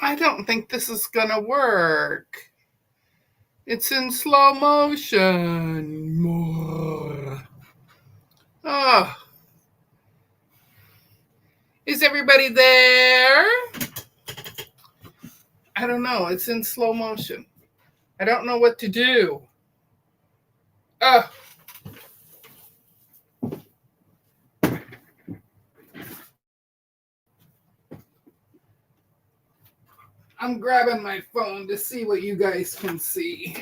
I don't think this is gonna work. It's in slow motion. More. Oh. Is everybody there? I don't know. It's in slow motion. I don't know what to do. Oh. I'm grabbing my phone to see what you guys can see.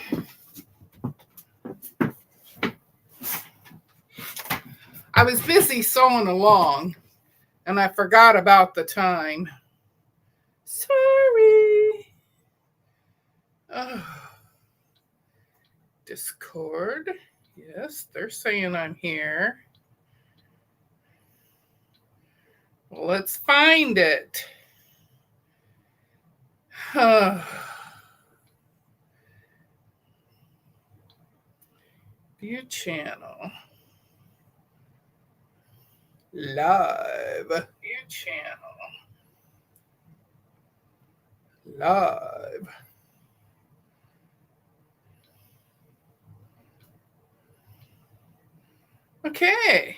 I was busy sewing along and I forgot about the time. Sorry. Oh. Discord. Yes, they're saying I'm here. Well, let's find it. View channel. Live. View channel. Live. Okay.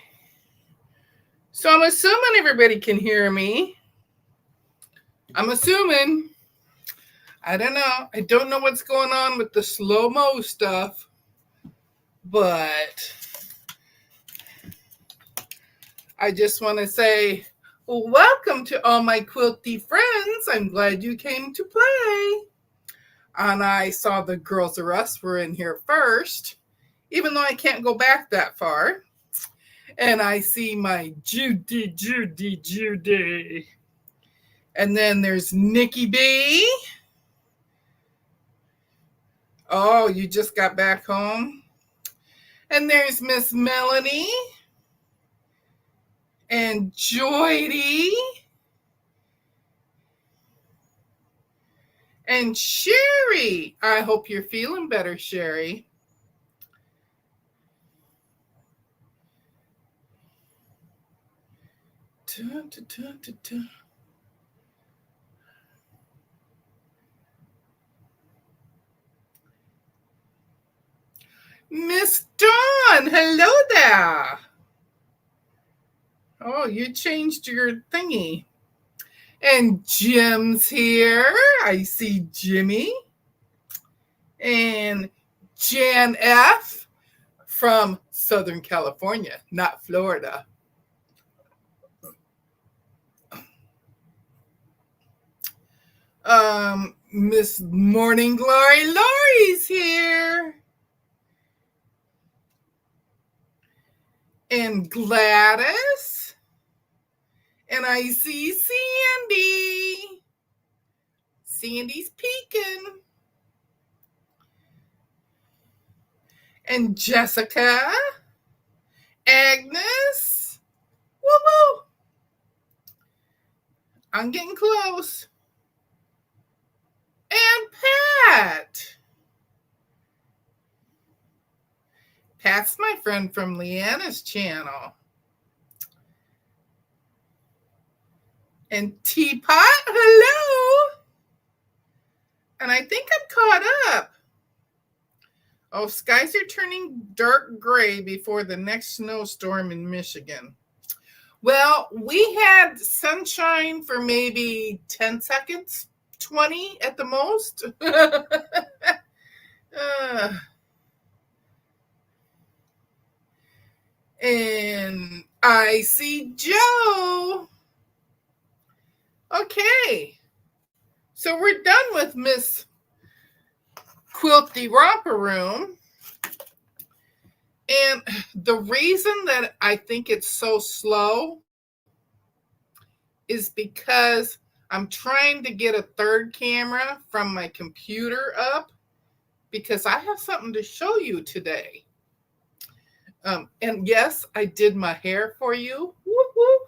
So I'm assuming everybody can hear me. I'm assuming. I don't know. I don't know what's going on with the slow-mo stuff, but I just want to say, well, welcome to all my quilty friends. I'm glad you came to play. And I saw the Girls R Us were in here first, even though I can't go back that far. And I see my Judy. And then there's Nikki B. Oh, you just got back home? And there's Miss Melanie. And Joydy. And Sherry. I hope you're feeling better, Sherry. Miss Dawn, hello there. Oh, you changed your thingy. And Jim's here. I see Jimmy. And Jan F. from Southern California, not Florida. Miss Morning Glory, Lori's here. And Gladys. And I see Sandy. Sandy's peeking. And Jessica. Agnes. Woo woo. I'm getting close. And Pat. Pat's my friend from Leanna's channel. And Teapot, hello. And I think I'm caught up. Oh, skies are turning dark gray before the next snowstorm in Michigan. Well, we had sunshine for maybe 10 seconds, 20 at the most. And I see Joe. Okay. So we're done with Miss Quilty Romper Room. And the reason that I think it's so slow is because I'm trying to get a third camera from my computer up because I have something to show you today. And yes, I did my hair for you. Whoop, whoop.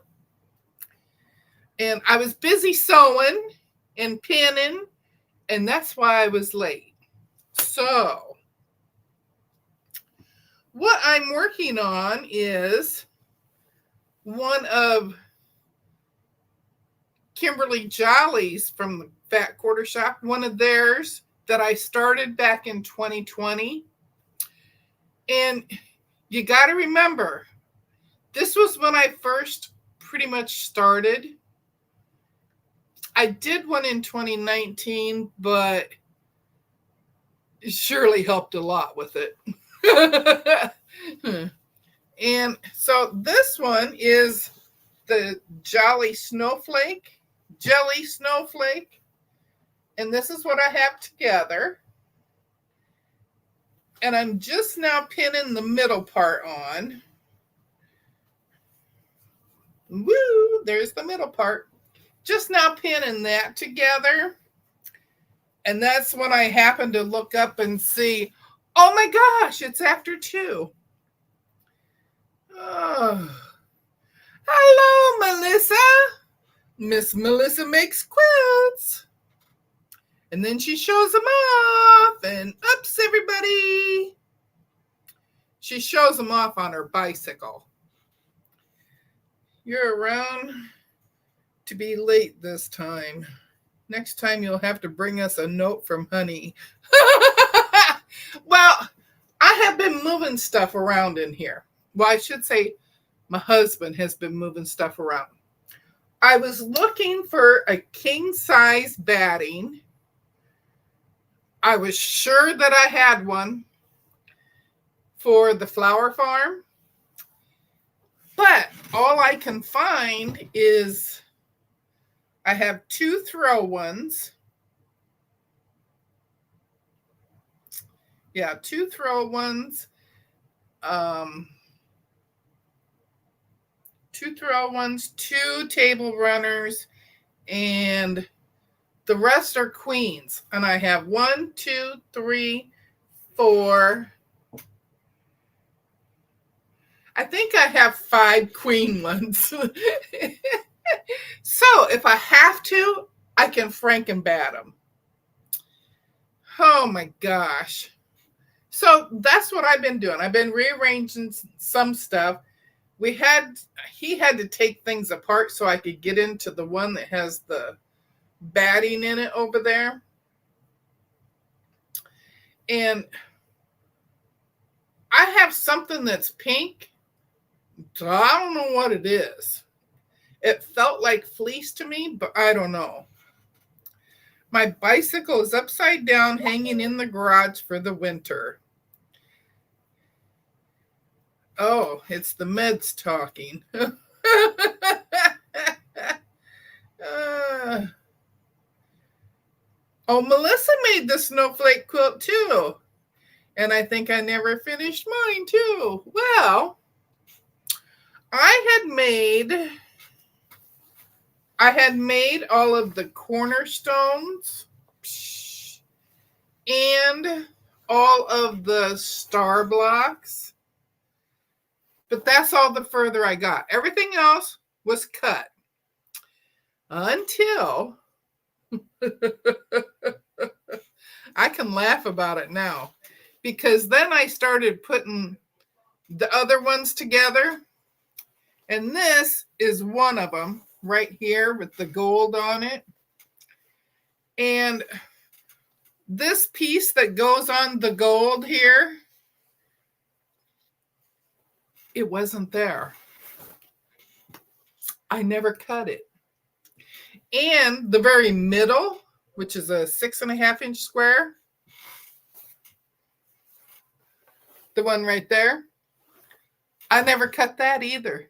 And I was busy sewing and pinning, and that's why I was late. So what I'm working on is one of Kimberly Jolly's from the Fat Quarter Shop, one of theirs that I started back in 2020. And you got to remember, this was when I first pretty much started. I did one in 2019, but it surely helped a lot with it. And so this one is the Jelly Snowflake. And this is what I have together. And I'm just now pinning the middle part on. Woo, there's the middle part. Just now pinning that together. And that's when I happened to look up and see, oh my gosh, it's after 2. Oh. Hello, Melissa. Miss Melissa makes quilts. And then she shows them off. And oops, everybody. She shows them off on her bicycle. You're around to be late this time. Next time you'll have to bring us a note from Honey. Well, I have been moving stuff around in here. Well, I should say my husband has been moving stuff around. I was looking for a king-size batting. I was sure that I had one for the flower farm. But all I can find is I have 2 throw ones. Yeah, 2 throw ones. 2 throw ones, 2 table runners, and the rest are queens. And I have 1, 2, 3, 4. I think I have 5 queen ones. So if I have to, I can Frankenbat them. Oh my gosh. So that's what I've been doing. I've been rearranging some stuff. He had to take things apart so I could get into the one that has the batting in it over there. And I have something that's pink. So I don't know what it is. It felt like fleece to me, but I don't know. My bicycle is upside down, hanging in the garage for the winter. Oh, it's the meds talking. Oh, Melissa made the snowflake quilt too. And I think I never finished mine too. Well, I had made all of the cornerstones and all of the star blocks. But that's all the further I got. Everything else was cut. Until I can laugh about it now. Because then I started putting the other ones together. And this is one of them right here with the gold on it. And this piece that goes on the gold here, it wasn't there. I never cut it. And the very middle, which is a 6.5-inch square, the one right there, I never cut that either.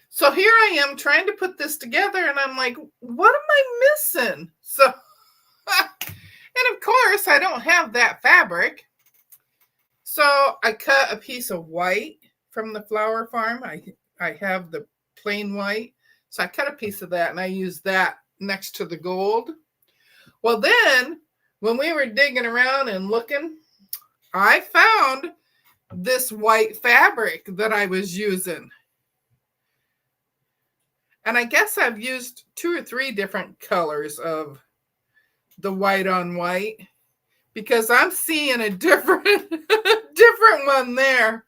So here I am trying to put this together, and I'm like, what am I missing? So, and of course, I don't have that fabric. So I cut a piece of white from the flower farm. I have the plain white. So I cut a piece of that, and I used that next to the gold. Well, then, when we were digging around and looking, I found this white fabric that I was using. And I guess I've used 2 or 3 different colors of the white on white, because I'm seeing a different one there.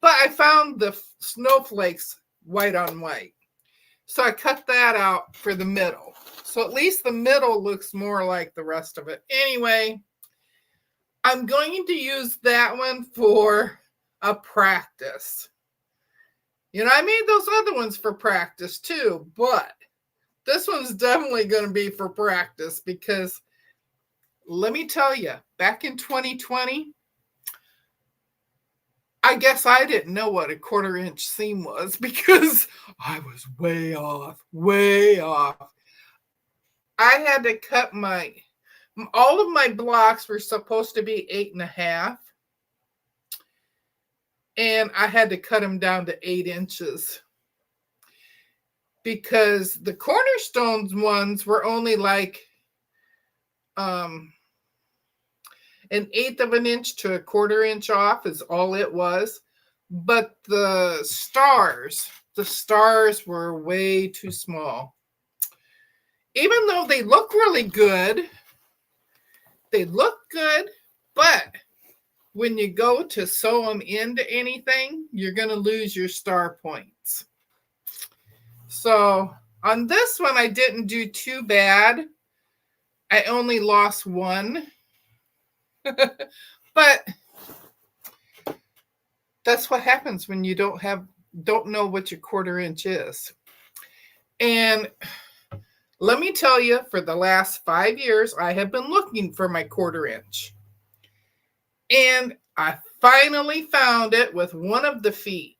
But I found the snowflakes white on white. So I cut that out for the middle. So at least the middle looks more like the rest of it. Anyway, I'm going to use that one for a practice. You know, I made those other ones for practice too, but this one's definitely going to be for practice because let me tell you, back in 2020, I guess I didn't know what a 1/4 inch seam was because I was way off, way off. I had to cut all of my blocks were supposed to be 8.5. And I had to cut them down to 8 inches because the cornerstones ones were only like 1/8 of an inch to 1/4 inch off is all it was. But the stars were way too small. Even though they look really good, but when you go to sew them into anything, you're going to lose your star points. So on this one, I didn't do too bad. I only lost one. But that's what happens when you don't know what your 1/4 inch is. And let me tell you, for the last 5 years, I have been looking for my 1/4 inch. And I finally found it with one of the feet.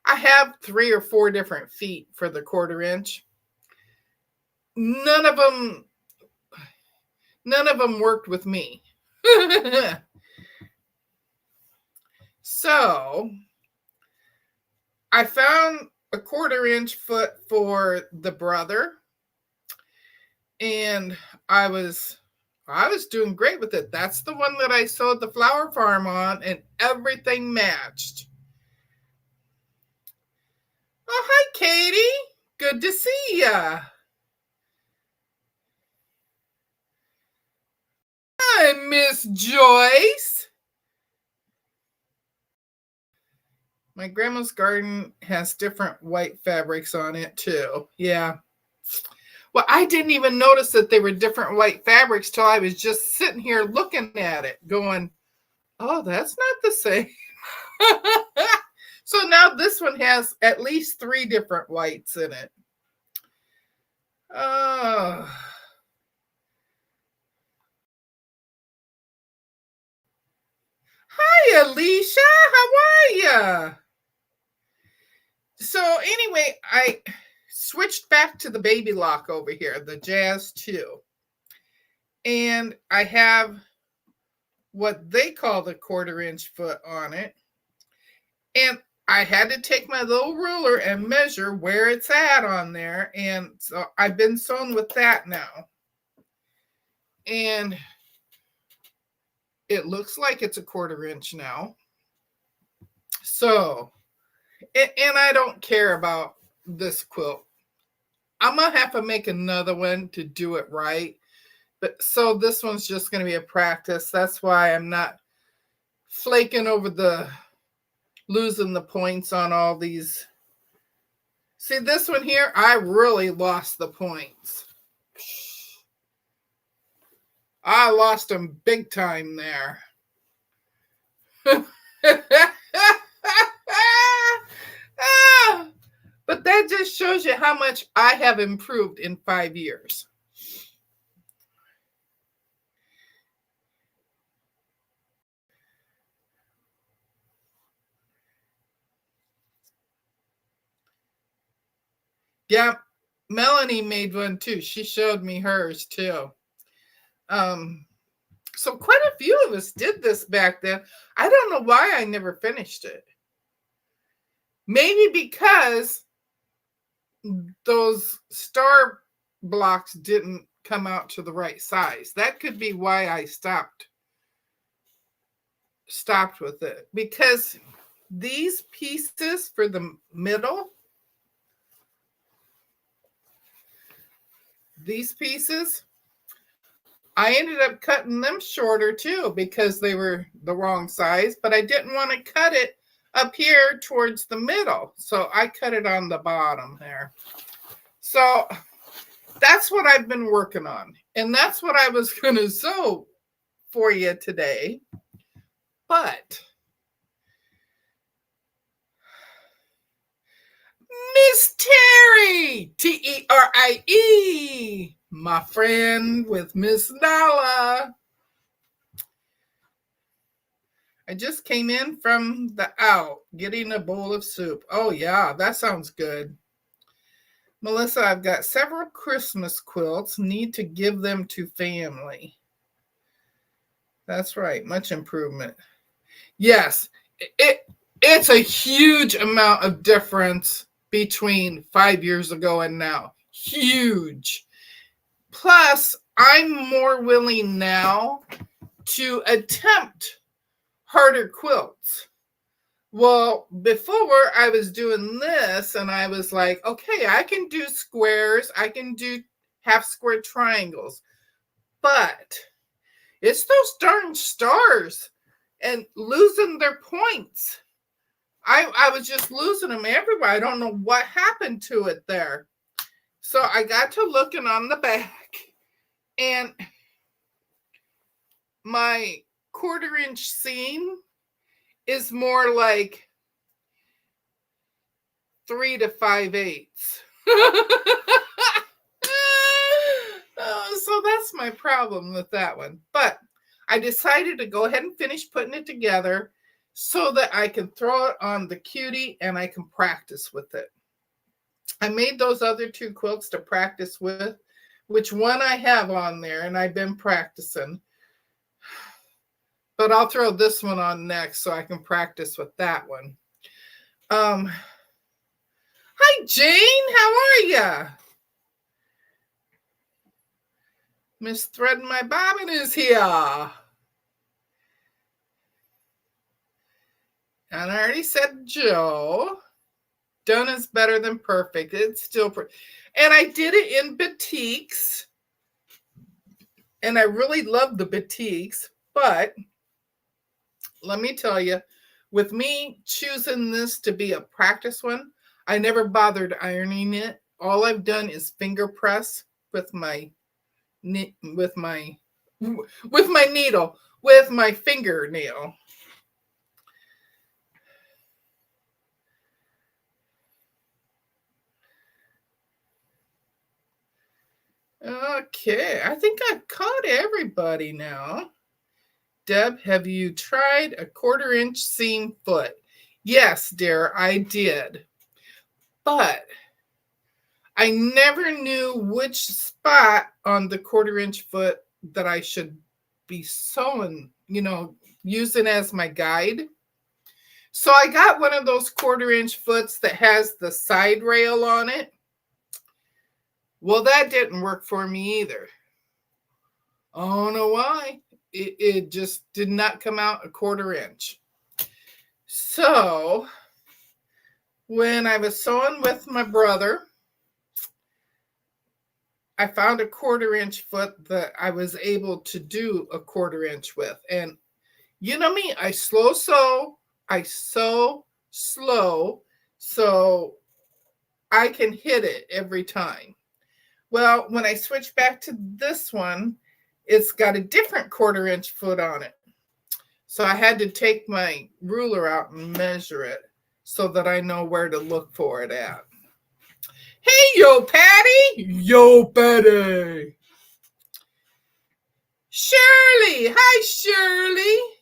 I have 3 or 4 different feet for the 1/4 inch. None of them worked with me. So I found a 1/4 inch foot for the brother, and I was doing great with it. That's the one that I sewed the flower farm on, and everything matched. Oh, hi, Katie. Good to see ya. Hi, Miss Joyce. My grandma's garden has different white fabrics on it too. Yeah. Well, I didn't even notice that they were different white fabrics till I was just sitting here looking at it going, oh, that's not the same. So now this one has at least 3 different whites in it. Oh. Hi, Alicia. How are you? So anyway, I switched back to the baby lock over here, the Jazz 2. And I have what they call the 1/4 inch foot on it. And I had to take my little ruler and measure where it's at on there. And so I've been sewing with that now. And it looks like it's a 1/4 inch now. So, and I don't care about this quilt. I'm going to have to make another one to do it right. But so this one's just going to be a practice. That's why I'm not flaking over losing the points on all these. See this one here? I really lost the points. I lost them big time there. But that just shows you how much I have improved in 5 years. Yeah, Melanie made one too. She showed me hers too. So quite a few of us did this back then. I don't know why I never finished it. Maybe because those star blocks didn't come out to the right size. That could be why I stopped with it. Because these pieces for the middle, these pieces, I ended up cutting them shorter too because they were the wrong size, but I didn't want to cut it up here towards the middle. So I cut it on the bottom there. So that's what I've been working on. And that's what I was going to sew for you today. But Miss Terry, Terie, my friend with Miss Nala. I just came in from the out, getting a bowl of soup. Oh, yeah, that sounds good. Melissa, I've got several Christmas quilts. Need to give them to family. That's right. Much improvement. Yes, it's a huge amount of difference between 5 years ago and now. Huge. Plus, I'm more willing now to attempt harder quilts. Well, before I was doing this and I was like, okay, I can do squares, I can do half square triangles, but it's those darn stars and losing their points. I was just losing them everywhere. I don't know what happened to it there. So I got to looking on the back, and my 1/4 inch seam is more like 3 to 5/8. So that's my problem with that one. But I decided to go ahead and finish putting it together so that I can throw it on the cutie and I can practice with it. I made those other 2 quilts to practice with, which one I have on there and I've been practicing. But I'll throw this one on next so I can practice with that one. Hi, Jane. How are ya? Miss Thread My Bobbin is here. And I already said Joe. Done is better than perfect. It's still pretty. And I did it in batiks. And I really love the batiks. But let me tell you, with me choosing this to be a practice one, I never bothered ironing it. All I've done is finger press with my needle, with my fingernail. Okay, I think I've caught everybody now. Deb, have you tried a 1/4 inch seam foot? Yes, dear, I did. But I never knew which spot on the 1/4 inch foot that I should be sewing, using as my guide. So I got one of those 1/4 inch foots that has the side rail on it. Well, that didn't work for me either. I don't know why. It just did not come out a 1/4 inch. So when I was sewing with my brother, I found a 1/4 inch foot that I was able to do a 1/4 inch with. And you know me, I sew slow so I can hit it every time. Well, when I switch back to this one, it's got a different 1/4 inch foot on it. So I had to take my ruler out and measure it so that I know where to look for it at. Hey, Yo Patty! Yo Patty! Shirley! Hi, Shirley!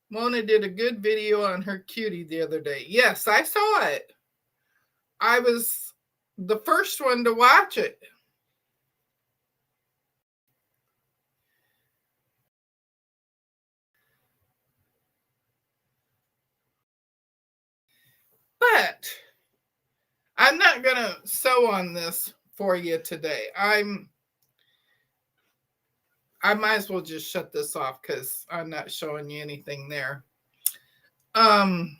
Mona did a good video on her cutie the other day. Yes, I saw it. I was the first one to watch it. But I'm not going to sew on this for you today. I might as well just shut this off because I'm not showing you anything there. I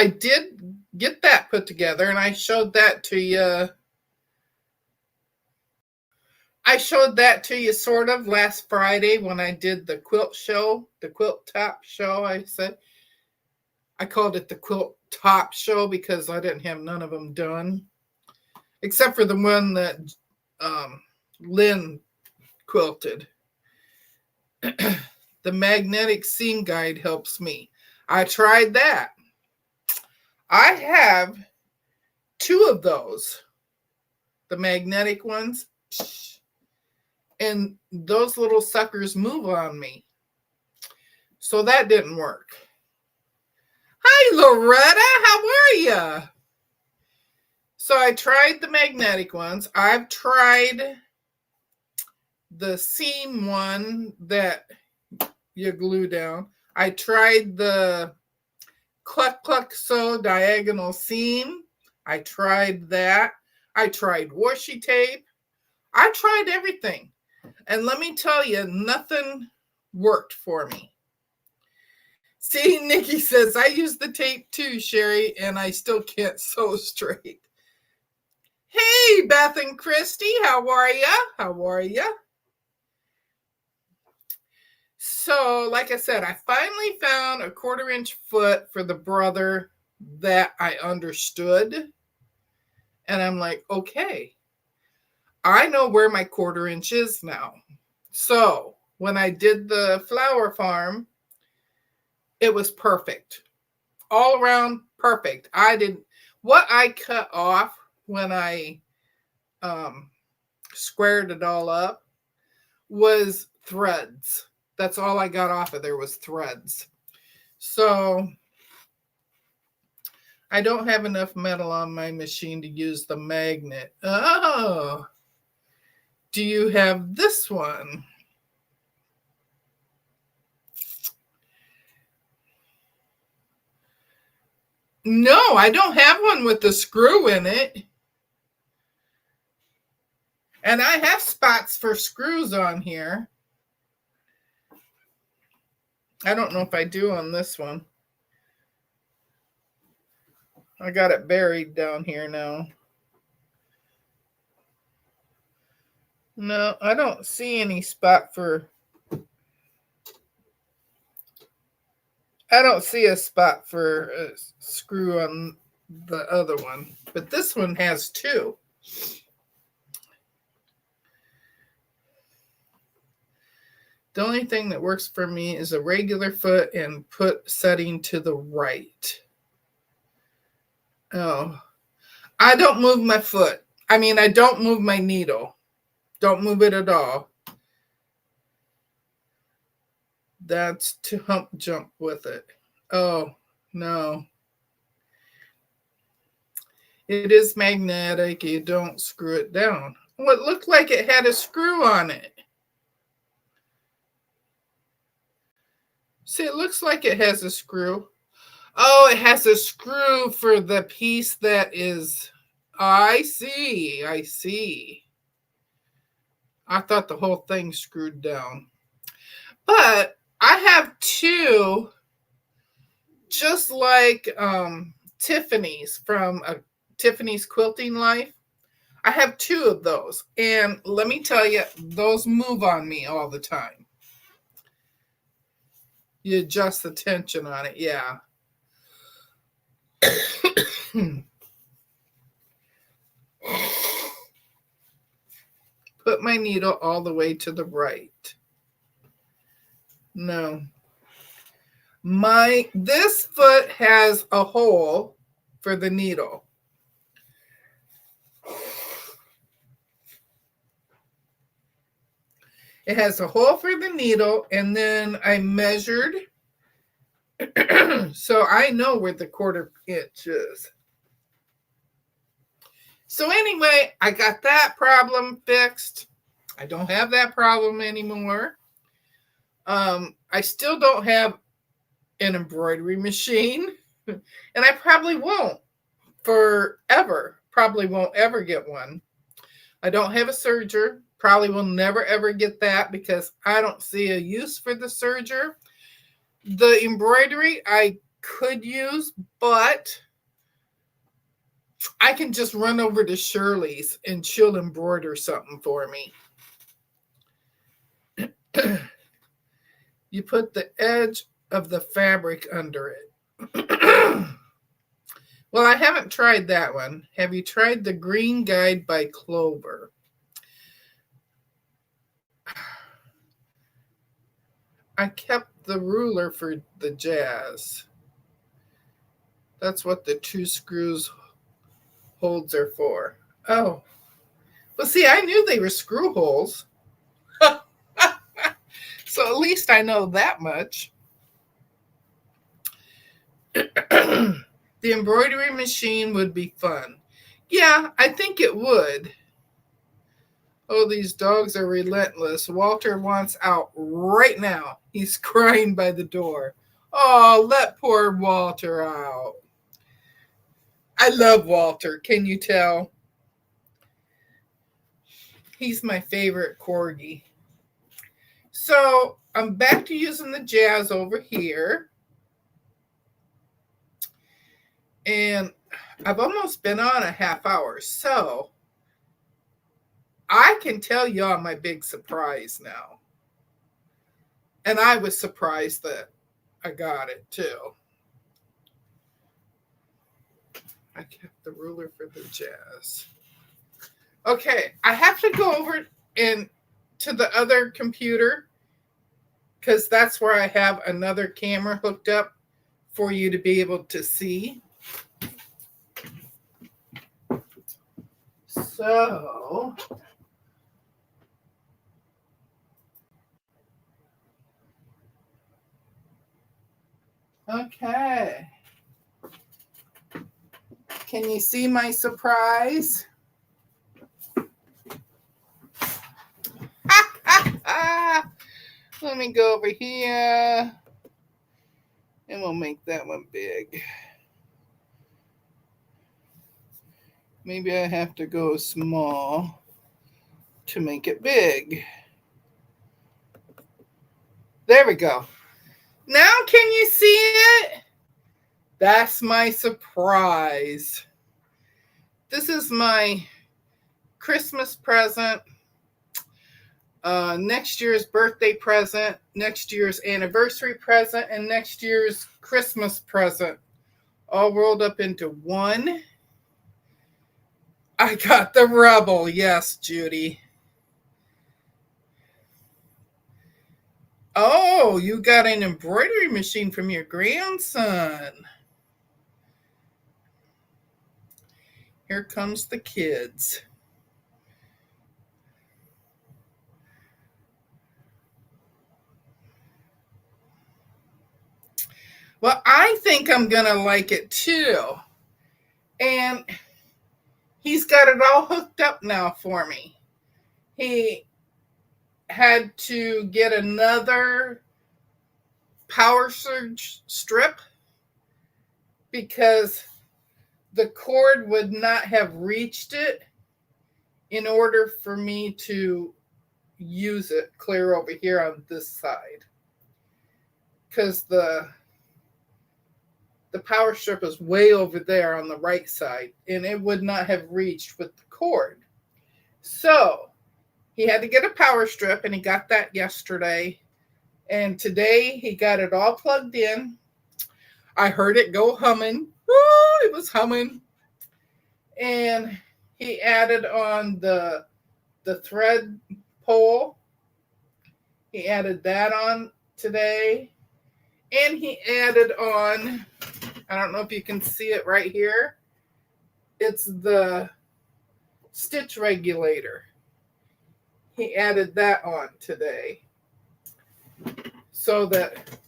did get that put together and I showed that to you. I showed that to you sort of last Friday when I did the quilt show, the quilt top show, I said. I called it the quilt top show because I didn't have none of them done, except for the one that Lynn quilted. The magnetic seam guide helps me. I tried that. I have 2 of those, the magnetic ones, and those little suckers move on me. So that didn't work. Hi, Loretta. How are you? So I tried the magnetic ones. I've tried the seam one that you glue down. I tried the cluck cluck sew diagonal seam. I tried that. I tried washi tape. I tried everything. And let me tell you, nothing worked for me. See, Nikki says, I use the tape too, Sherry, and I still can't sew straight. Hey, Beth and Christy, how are ya? How are ya? So, like I said, I finally found a 1/4-inch foot for the brother that I understood. And I'm like, okay, I know where my 1/4 inch is now. So when I did the flower farm, it was perfect. All around perfect. What I cut off when I squared it all up was threads. That's all I got off of there was threads. So I don't have enough metal on my machine to use the magnet. Oh, do you have this one? No, I don't have one with the screw in it. And I have spots for screws on here. I don't know if I do on this one. I got it buried down here now. No, I don't see any spot for... I don't see a spot for a screw on the other one. But this one has 2. The only thing that works for me is a regular foot and put setting to the right. Oh, I don't move my foot. I mean, I don't move my needle. Don't move it at all. That's to hump jump with it. Oh, no. It is magnetic. You don't screw it down. Well, it looked like it had a screw on it. See, it looks like it has a screw. Oh, it has a screw for the piece that is... I see. I see. I thought the whole thing screwed down. But I have 2, just like Tiffany's from Tiffany's Quilting Life. I have 2 of those. And let me tell you, those move on me all the time. You adjust the tension on it, yeah. Put my needle all the way to the right. No. This foot has a hole for the needle. It has a hole for the needle, and then I measured, so I know where the 1/4 inch is. So anyway, I got that problem fixed. I don't have that problem anymore. I still don't have an embroidery machine, and I probably won't forever. Probably won't ever get one. I don't have a serger. Probably will never ever get that because I don't see a use for the serger. The embroidery I could use, but I can just run over to Shirley's and she'll embroider something for me. You put the edge of the fabric under it. Well, I haven't tried that one. Have you tried the Green Guide by Clover? I kept the ruler for the jazz. That's what the 2 screws holds are for. Oh, well, see, I knew they were screw holes. So at least I know that much. The embroidery machine would be fun. Yeah, I think it would. Oh, these dogs are relentless. Walter wants out right now. He's crying by the door. Oh, let poor Walter out. I love Walter. Can you tell? He's my favorite corgi. So I'm back to using the jazz over here. And I've almost been on a half hour. So I can tell y'all my big surprise now. And I was surprised that I got it too. I kept the ruler for the jazz. Okay, I have to go over and to the other computer because that's where I have another camera hooked up for you to be able to see. So, okay. Can you see my surprise? Let me go over here and we'll make that one big. Maybe I have to go small to make it big. There we go. Now can you see it? That's my surprise. This is my Christmas present, next year's birthday present, next year's anniversary present, and next year's Christmas present, all rolled up into one. I got the Rebel. Yes, Judy. Oh, you got an embroidery machine from your grandson. Here comes the kids. Well, I think I'm going to like it too. And he's got it all hooked up now for me. He had to get another power surge strip because the cord would not have reached it in order for me to use it clear over here on this side. Because the power strip is way over there on the right side, and it would not have reached with the cord. So he had to get a power strip, and he got that yesterday. And today he got it all plugged in. I heard it go humming. Woo, it was humming. And he added on the thread pole. He added that on today. And he added on, I don't know if you can see it right here. It's the stitch regulator. He added that on today. So that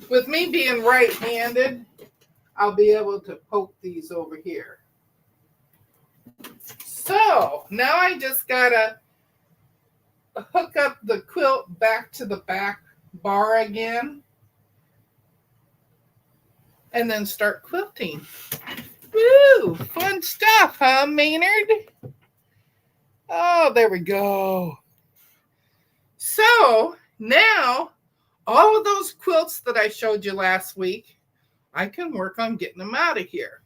with me being right-handed, I'll be able to poke these over here. So now I just gotta hook up the quilt back to the back bar again and then start quilting. Woo! Fun stuff, huh, Maynard? Oh, there we go. So now all of those quilts that I showed you last week, I can work on getting them out of here.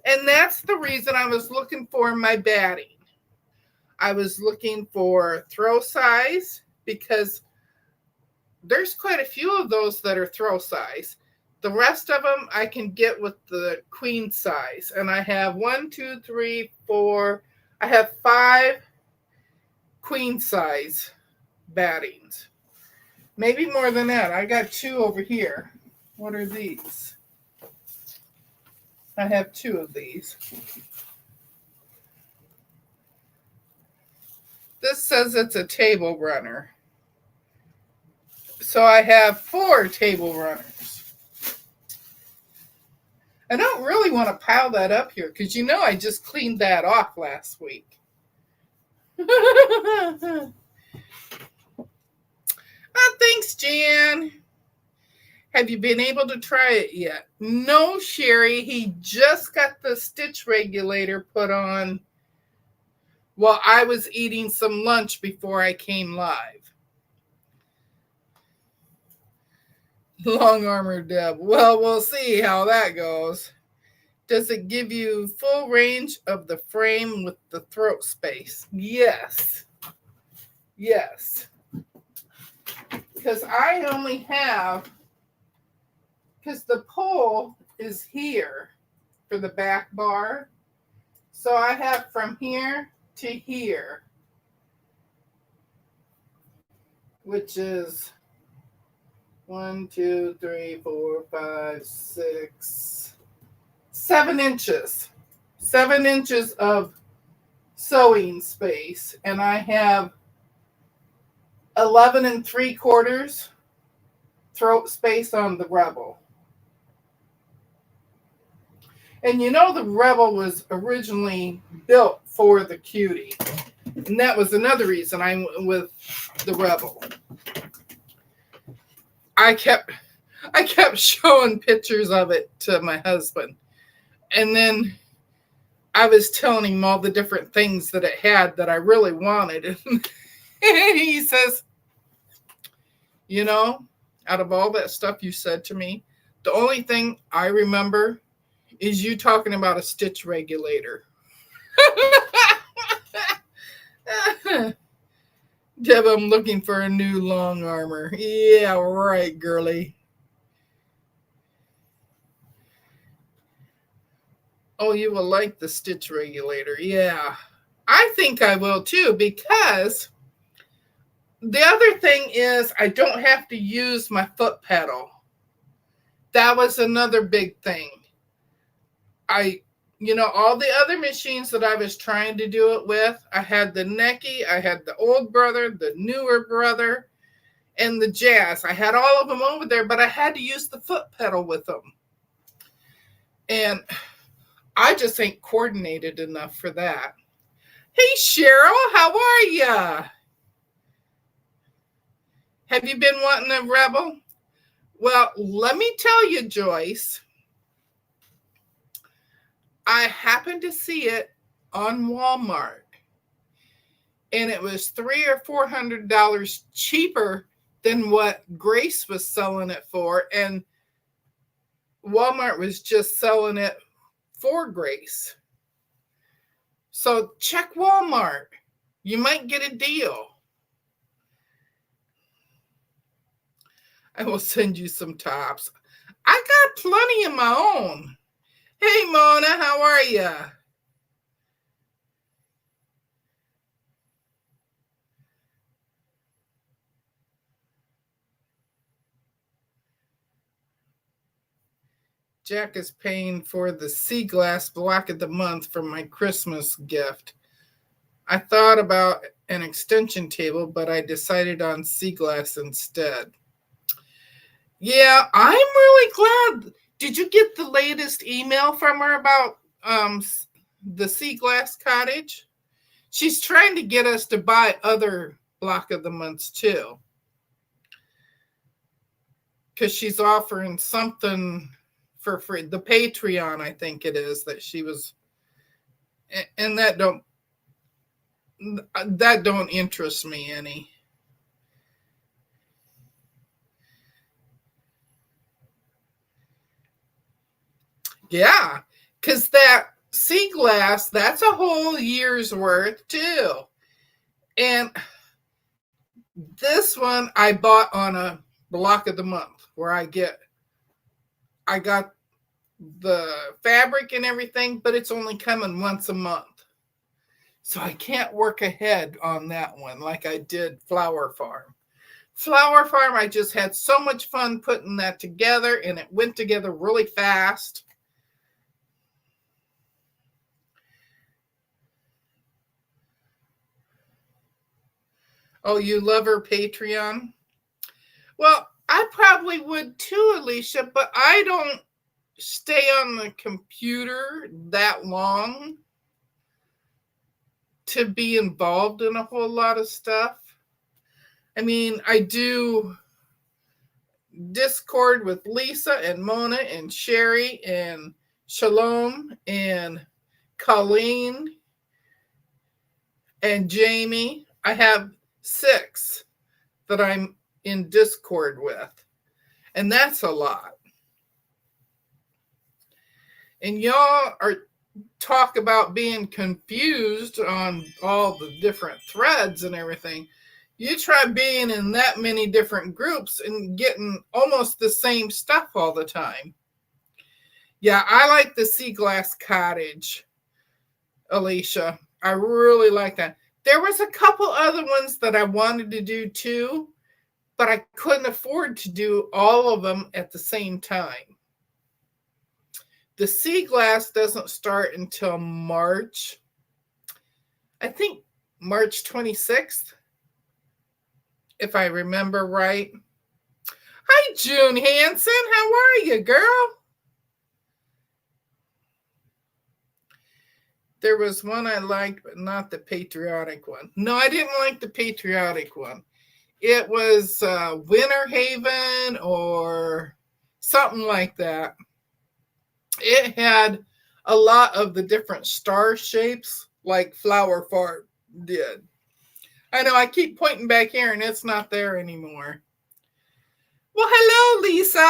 And that's the reason I was looking for my batting. I was looking for throw size because there's quite a few of those that are throw size. The rest of them I can get with the queen size. And I have 1, 2, 3, 4. I have 5 queen size battings. Maybe more than that. I got 2 over here. What are these? I have 2 of these. This says it's a table runner. So I have 4 table runners. I don't really want to pile that up here because I just cleaned that off last week. Oh, thanks, Jan. Have you been able to try it yet? No, Sherry. He just got the stitch regulator put on while I was eating some lunch before I came live. Long armor Deb. Well, we'll see how that goes. Does it give you full range of the frame with the throat space? Yes. Yes. Because I only have, because the pole is here for the back bar. So I have from here to here, which is 1, 2, 3, 4, 5, 6, 7 inches. 7 inches of sewing space. And I have 11 3/4 throat space on the Rebel. And the Rebel was originally built for the Cutie. And that was another reason I went with the Rebel. I kept showing pictures of it to my husband. And then I was telling him all the different things that it had that I really wanted. And he says, out of all that stuff you said to me, the only thing I remember is you talking about a stitch regulator. Deb, I'm looking for a new long armor. Yeah, right, girly. Oh, you will like the stitch regulator. Yeah, I think I will too, because the other thing is I don't have to use my foot pedal. That was another big thing. All the other machines that I was trying to do it with, I had the Necky, I had the old brother, the newer brother, and the Jazz. I had all of them over there, but I had to use the foot pedal with them. And I just ain't coordinated enough for that. Hey, Cheryl, how are ya? Have you been wanting a Rebel? Well, let me tell you, Joyce, I happened to see it on Walmart, and it was $300 or $400 cheaper than what Grace was selling it for, and Walmart was just selling it for Grace. So check Walmart. You might get a deal. I will send you some tops. I got plenty of my own. Hey, Mona, how are you? Jack is paying for the sea glass block of the month for my Christmas gift. I thought about an extension table, but I decided on sea glass instead. Yeah, I'm really glad. Did you get the latest email from her about the sea glass cottage? She's trying to get us to buy other block of the months too, because she's offering something for free. The Patreon, I think it is, that she was, and that don't interest me any. Yeah, because that sea glass, that's a whole year's worth too. And this one I bought on a block of the month where I get I got the fabric and everything, but it's only coming once a month. So I can't work ahead on that one like I did Flower Farm. Flower Farm, I just had so much fun putting that together, and it went together really fast. Oh, you love her Patreon? Well, I probably would too, Alicia, but I don't stay on the computer that long to be involved in a whole lot of stuff. I mean, I do Discord with Lisa and Mona and Sherry and Shalom and Colleen and Jamie. I have 6 that I'm in Discord with, and that's a lot. And y'all are talk about being confused on all the different threads and everything. You try being in that many different groups and getting almost the same stuff all the time. Yeah, I like the Sea Glass Cottage, Alicia. I really like that. There was a couple other ones that I wanted to do too, but I couldn't afford to do all of them at the same time. The Sea Glass doesn't start until March. I think March 26th, if I remember right. Hi, June Hansen. How are you, girl? There was one I liked, but not the patriotic one. No, I didn't like the patriotic one. It was Winter Haven or something like that. It had a lot of the different star shapes like Flower Farm did. I know I keep pointing back here and it's not there anymore. Well, hello, Lisa.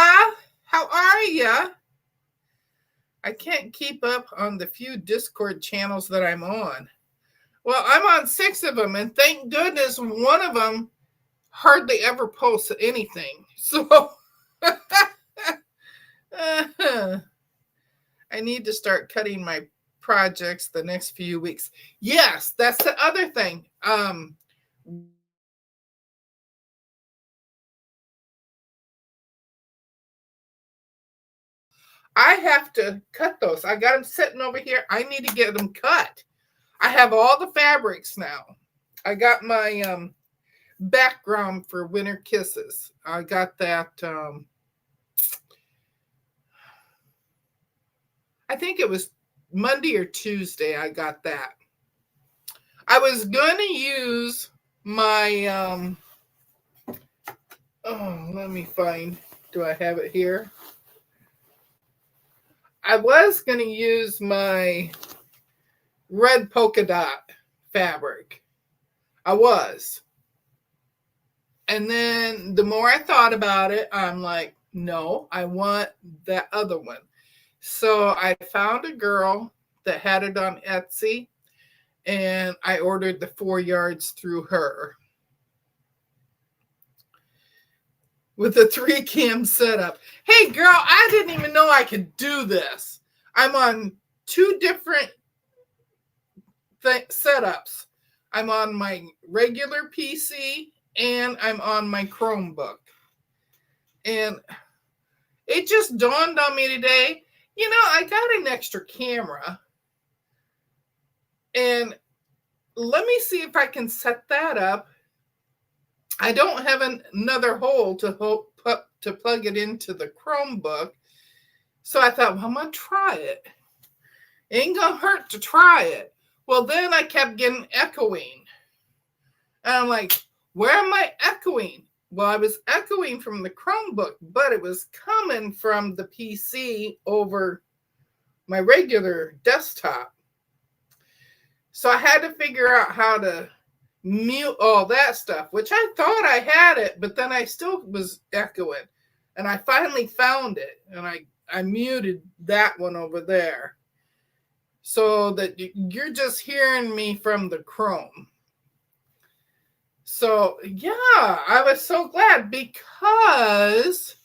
How are you? I can't keep up on the few Discord channels that I'm on. Well, I'm on 6 of them, and thank goodness one of them hardly ever posts anything. So I need to start cutting my projects the next few weeks. Yes, that's the other thing. I have to cut those. I got them sitting over here. I need to get them cut. I have all the fabrics now. I got my background for Winter Kisses. I got that. I think it was Monday or Tuesday. I got that. I was going to use my. Let me find. Do I have it here? I was going to use my red polka dot fabric. I was. And then the more I thought about it, I'm like, no, I want that other one. So I found a girl that had it on Etsy, and I ordered the 4 yards through her with a 3-cam setup. Hey, girl, I didn't even know I could do this. I'm on 2 different setups. I'm on my regular PC and I'm on my Chromebook. And it just dawned on me today, I got an extra camera. And let me see if I can set that up. I don't have another hole to plug it into the Chromebook. So I thought, well, I'm going to try it. Ain't going to hurt to try it. Well, then I kept getting echoing. And I'm like, where am I echoing? Well, I was echoing from the Chromebook, but it was coming from the PC over my regular desktop. So I had to figure out how to mute all that stuff, which I thought I had it, but then I still was echoing. And I finally found it, and I muted that one over there so that you're just hearing me from the Chrome. So, yeah, I was so glad because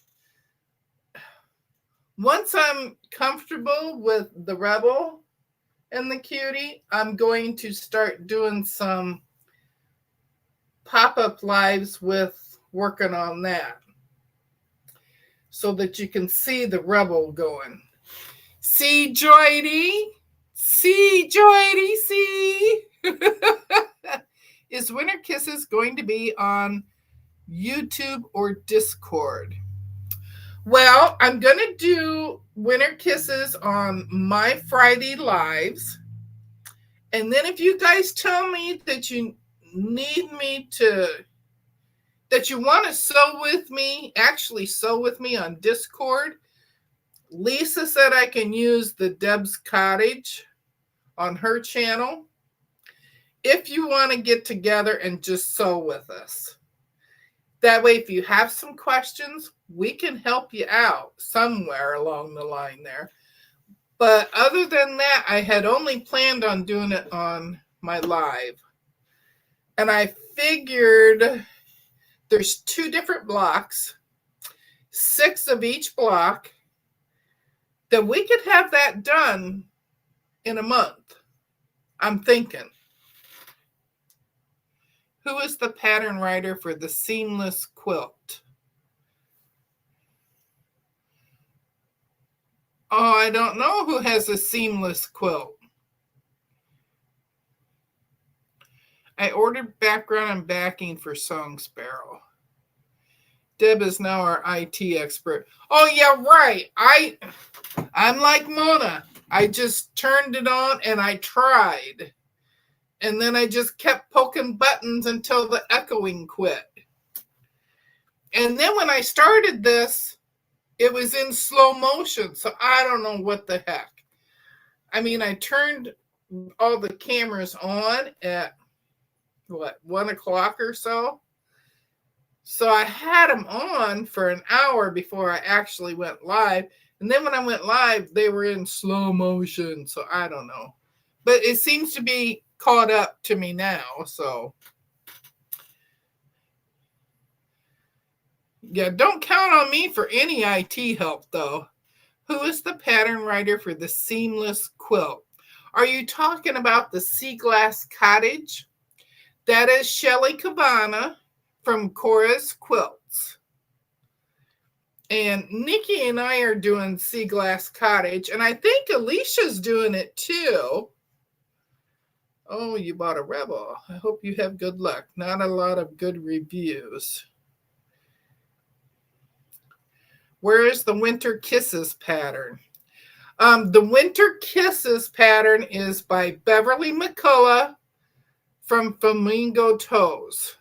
Once I'm comfortable with the Rebel and the Cutie, I'm going to start doing some pop-up lives with working on that so that you can see the Rebel going. See, Joydy? See, Joydy, see? Is Winter Kisses going to be on YouTube or Discord? Well, I'm going to do Winter Kisses on my Friday lives. And then if you guys tell me that you need me to, that you want to sew with me, actually sew with me on Discord, Lisa said I can use the Deb's Cottage on her channel if you want to get together and just sew with us. That way, if you have some questions, we can help you out somewhere along the line there. But other than that, I had only planned on doing it on my live. And I figured there's 2 different blocks, 6 of each block, that we could have that done in a month. I'm thinking. Who is the pattern writer for the seamless quilt? Oh, I don't know who has a seamless quilt. I ordered background and backing for Song Sparrow. Deb is now our IT expert. Oh, yeah, right. I'm like Mona. I just turned it on and I tried. And then I just kept poking buttons until the echoing quit. And then when I started this, it was in slow motion. So I don't know what the heck. I mean, I turned all the cameras on at, 1 o'clock or so. So I had them on for an hour before I actually went live. And then when I went live, they were in slow motion. So I don't know. But it seems to be caught up to me now. So yeah, don't count on me for any IT help, though. Who is the pattern writer for the seamless quilt? Are you talking about the Sea Glass Cottage? That is Shelly Cabana from Cora's Quilts. And Nikki and I are doing Sea Glass Cottage, and I think Alicia's doing it too. Oh, you bought a Rebel. I hope you have good luck. Not a lot of good reviews. Where is the Winter Kisses pattern? The Winter Kisses pattern is by Beverly McCullough from Flamingo Toes.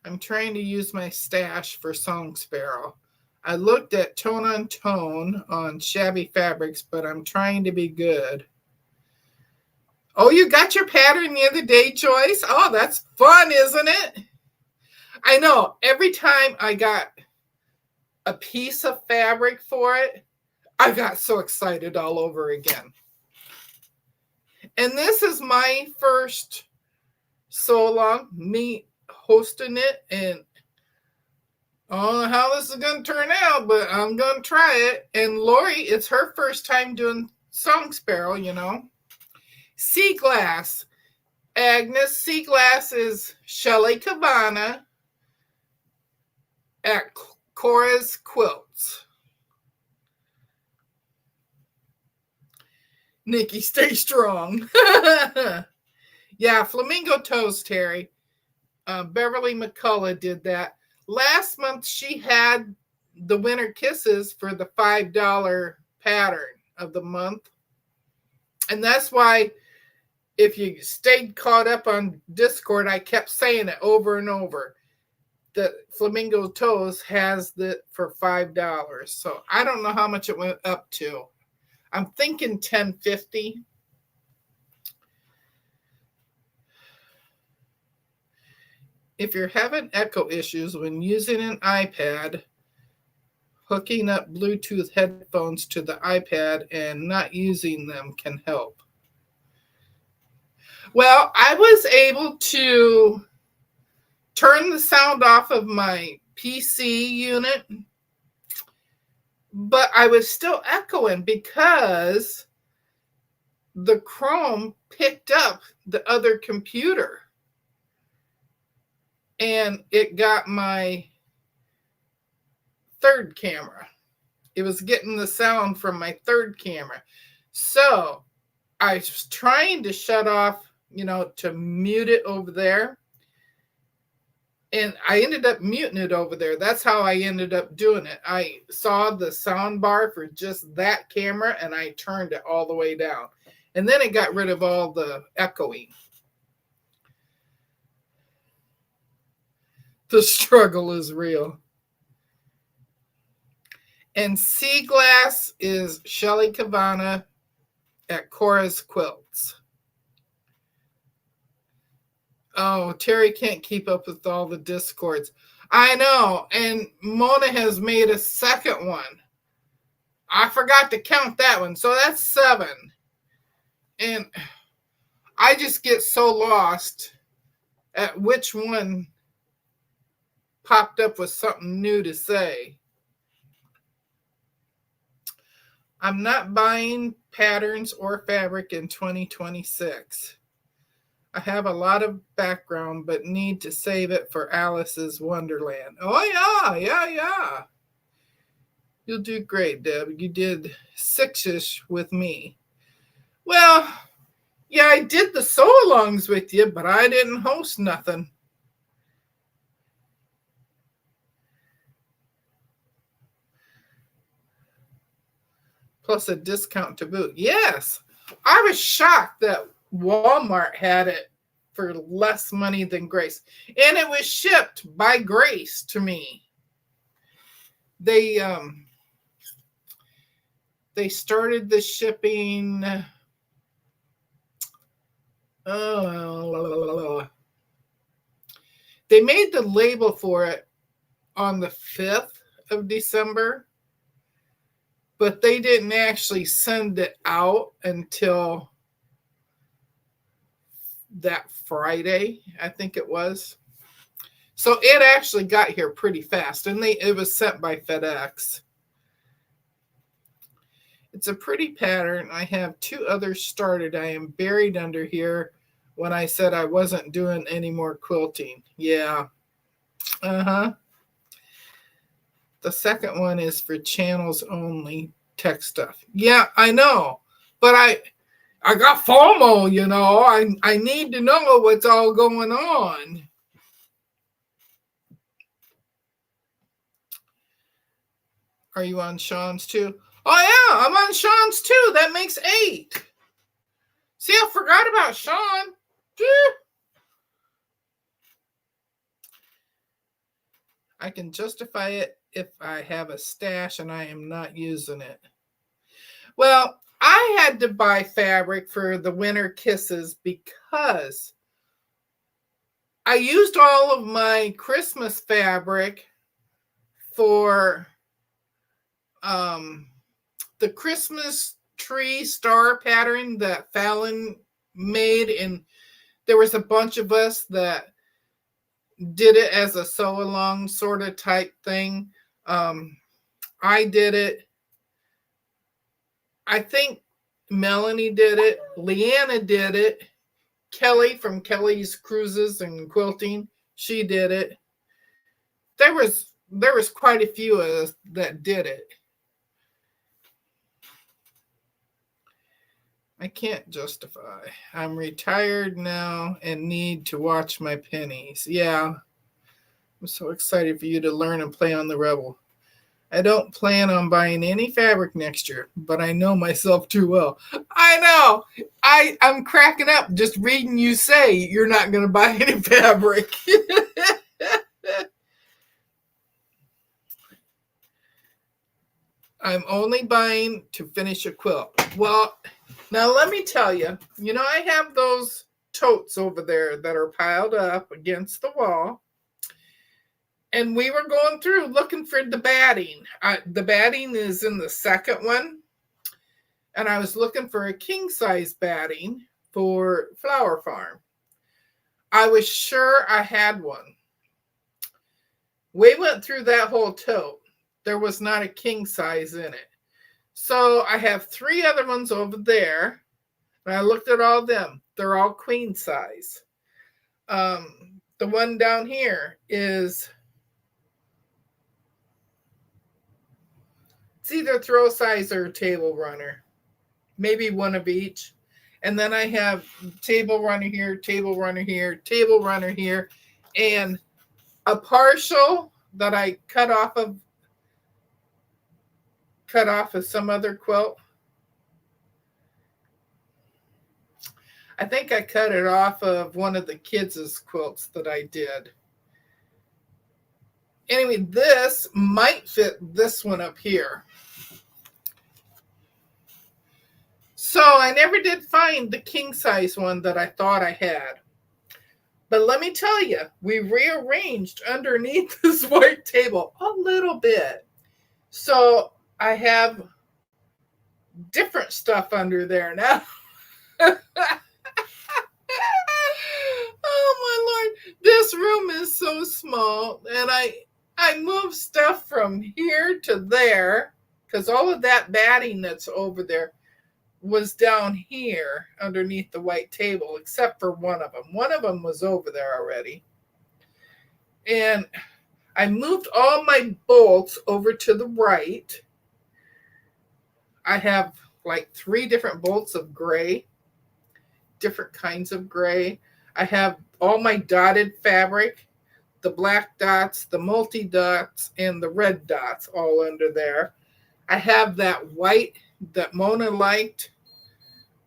I'm trying to use my stash for Song Sparrow. I looked at Tone on Tone on Shabby Fabrics, but I'm trying to be good. Oh, you got your pattern the other day, Joyce? Oh, that's fun, isn't it? I know. Every time I got a piece of fabric for it, I got so excited all over again. And this is my first sew along, me hosting it, and I don't know how this is going to turn out, but I'm going to try it. And Lori, it's her first time doing Song Sparrow, you know. Sea Glass. Agnes Sea Glass is Shelly Cabana at Cora's Quilts. Nikki, stay strong. Yeah, Flamingo Toes, Terry. Beverly McCullough did that. Last month, she had the Winter Kisses for the $5 pattern of the month. And that's why, if you stayed caught up on Discord, I kept saying it over and over. That Flamingo Toes has it for $5. So I don't know how much it went up to. I'm thinking $10.50. If you're having echo issues when using an iPad, hooking up Bluetooth headphones to the iPad and not using them can help. Well, I was able to turn the sound off of my PC unit but I was still echoing because the Chrome picked up the other computer and it got my third camera. It was getting the sound from my third camera. So I was trying to shut off, to mute it over there. And I ended up muting it over there. That's how I ended up doing it. I saw the sound bar for just that camera and I turned it all the way down. And then it got rid of all the echoing. The struggle is real. And Sea Glass is Shelly Cavana at Cora's Quilts. Oh, Terry can't keep up with all the Discords. I know. And Mona has made a second one. I forgot to count that one. So that's 7. And I just get so lost at which one popped up with something new to say. I'm not buying patterns or fabric in 2026. I have a lot of background, but need to save it for Alice's Wonderland. Oh, yeah. You'll do great, Deb. You did 6-ish with me. Well, yeah, I did the sew-alongs with you, but I didn't host nothing. Plus a discount to boot. Yes, I was shocked that Walmart had it for less money than Grace. And it was shipped by Grace to me. They started the shipping. They made the label for it on the 5th of December, but they didn't actually send it out until that Friday, I think it was. So it actually got here pretty fast, and it was sent by FedEx. It's a pretty pattern. I have 2 others started. I am buried under here when I said I wasn't doing any more quilting. Yeah. The second one is for channels only tech stuff. Yeah, I know. But I got FOMO, I need to know what's all going on. Are you on Sean's too? Oh, yeah, I'm on Sean's too. That makes 8. See, I forgot about Sean. I can justify it if I have a stash and I am not using it. Well, I had to buy fabric for the Winter Kisses because I used all of my Christmas fabric for the Christmas tree star pattern that Fallon made, and there was a bunch of us that did it as a sew along sort of type thing. I did it. I think Melanie did it. Leanna did it. Kelly from Kelly's Cruises and Quilting, she did it. There was quite a few of us that did it. I can't justify. I'm retired now and need to watch my pennies. Yeah. I'm so excited for you to learn and play on the Rebel. I don't plan on buying any fabric next year, but I know myself too well. I know. I'm cracking up just reading you say you're not going to buy any fabric. I'm only buying to finish a quilt. Well, now let me tell you, I have those totes over there that are piled up against the wall. And we were going through looking for the batting. The batting is in the second one. And I was looking for a king size batting for Flower Farm. I was sure I had one. We went through that whole tote. there was not a king size in it. So I have 3 other ones over there. And I looked at all of them. They're all queen size. The one down here is, it's either throw size or table runner. Maybe one of each. And then I have table runner here, table runner here, table runner here, and a partial that I cut off of some other quilt. I think I cut it off of one of the kids' quilts that I did. Anyway, this might fit this one up here. So I never did find the king size one that I thought I had. But let me tell you, we rearranged underneath this white table a little bit. So I have different stuff under there now. Oh my Lord, this room is so small, and I moved stuff from here to there because all of that batting that's over there was down here underneath the white table, except for one of them. One of them was over there already. And I moved all my bolts over to the right. I have like 3 different bolts of gray, different kinds of gray. I have all my dotted fabric, the black dots, the multi-dots, and the red dots all under there. I have that white that Mona liked